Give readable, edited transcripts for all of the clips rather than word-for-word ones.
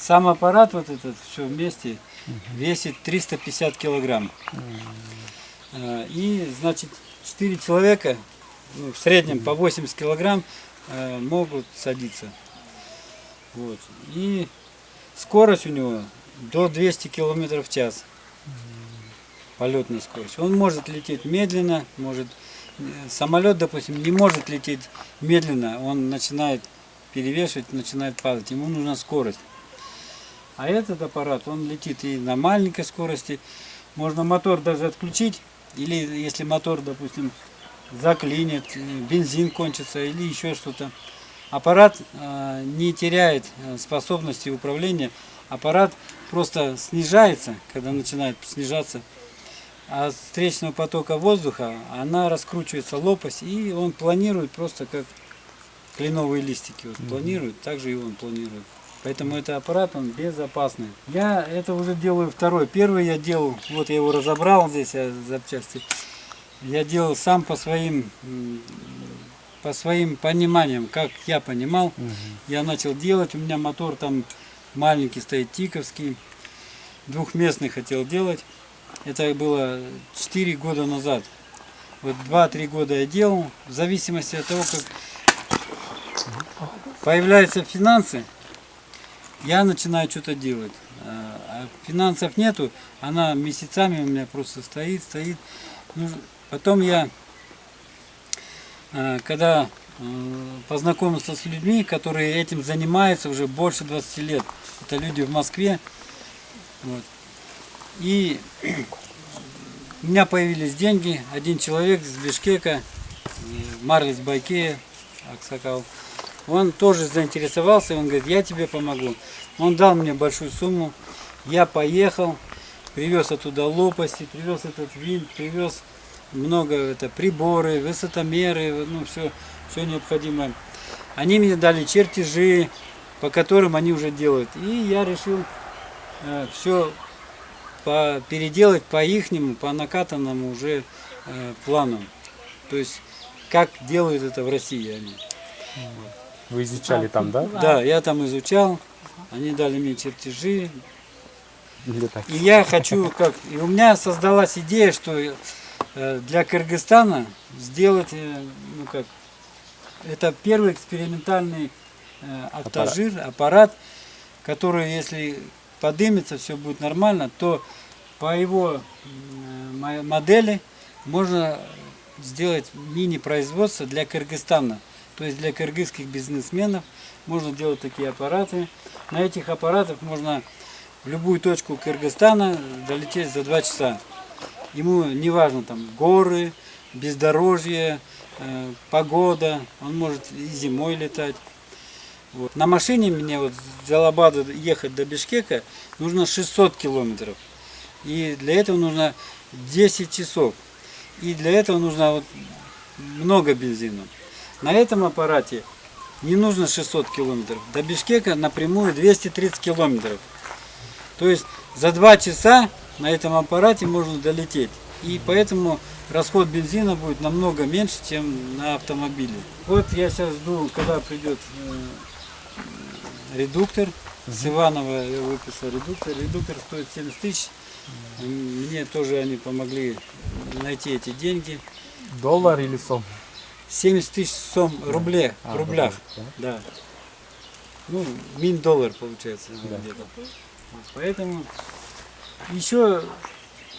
Сам аппарат вот этот все вместе весит 350 килограмм. И, значит, 4 человека, ну, в среднем по 80 килограмм, могут садиться. Вот. И скорость у него до 200 километров в час. Полетная скорость. Он может лететь медленно, может... Самолет, допустим, не может лететь медленно, он начинает перевешивать, начинает падать. Ему нужна скорость. А этот аппарат, он летит и на маленькой скорости. Можно мотор даже отключить, или если мотор, допустим, заклинит, бензин кончится или еще что-то. Аппарат не теряет способности управления. Аппарат просто снижается, когда начинает снижаться. А от встречного потока воздуха она раскручивается лопасть, и он планирует просто как кленовые листики. Вот планирует, так же и он планирует. Поэтому это аппарат, он безопасный. Я это уже делаю второй. Первый я делал, вот я его разобрал здесь, запчасти. Я делал сам по своим пониманиям, как я понимал. Я начал делать, у меня мотор там маленький стоит, тиковский. Двухместный хотел делать. Это было 4 года назад. Вот 2-3 года я делал. В зависимости от того, как появляются финансы, я начинаю что-то делать. А финансов нету, она месяцами у меня просто стоит. Ну, потом я, когда познакомился с людьми, которые этим занимаются уже больше 20 лет, это люди в Москве, вот. И у меня появились деньги, один человек из Бишкека, Марлис Байке, Аксакал, он тоже заинтересовался, он говорит, я тебе помогу. Он дал мне большую сумму, я поехал, привез оттуда лопасти, привез этот винт, привез много приборы, высотомеры, ну все необходимое. Они мне дали чертежи, по которым они уже делают. И я решил все переделать по ихнему, по накатанному уже плану. То есть, как делают это в России они. Вы изучали там, да? Да, я там изучал, они дали мне чертежи. Летать. И я хочу, и у меня создалась идея, что для Кыргызстана сделать, это первый экспериментальный аппарат, который, если подымется, все будет нормально, то по его модели можно сделать мини-производство для Кыргызстана. То есть для кыргызских бизнесменов можно делать такие аппараты. На этих аппаратах можно в любую точку Кыргызстана долететь за 2 часа. Ему не важно там горы, бездорожье, погода, он может и зимой летать. Вот. На машине мне вот с Джалабада ехать до Бишкека нужно 600 километров. И для этого нужно 10 часов. И для этого нужно много бензина. На этом аппарате не нужно 600 километров. До Бишкека напрямую 230 километров. То есть за 2 часа на этом аппарате можно долететь. И поэтому расход бензина будет намного меньше, чем на автомобиле. Вот я сейчас жду, когда придет редуктор. С Иванова я выписал редуктор. Редуктор стоит 70 тысяч. Мне тоже они помогли найти эти деньги. Доллар или сом? 70 тысяч сом рублей, в рублях. Да. Ну, $1 получается где-то. Вот, поэтому еще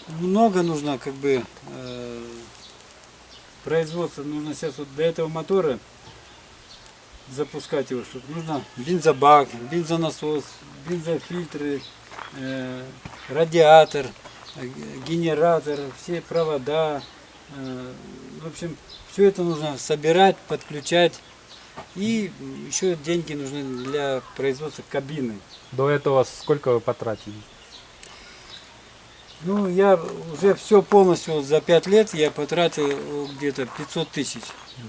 много нужно производства. Нужно сейчас вот до этого мотора запускать его, чтобы нужно бензобак, бензонасос, бензофильтры, радиатор, генератор, все провода. В общем, все это нужно собирать, подключать. И еще деньги нужны для производства кабины. До этого сколько вы потратили? Ну, я уже все полностью за 5 лет я потратил где-то 500 тысяч.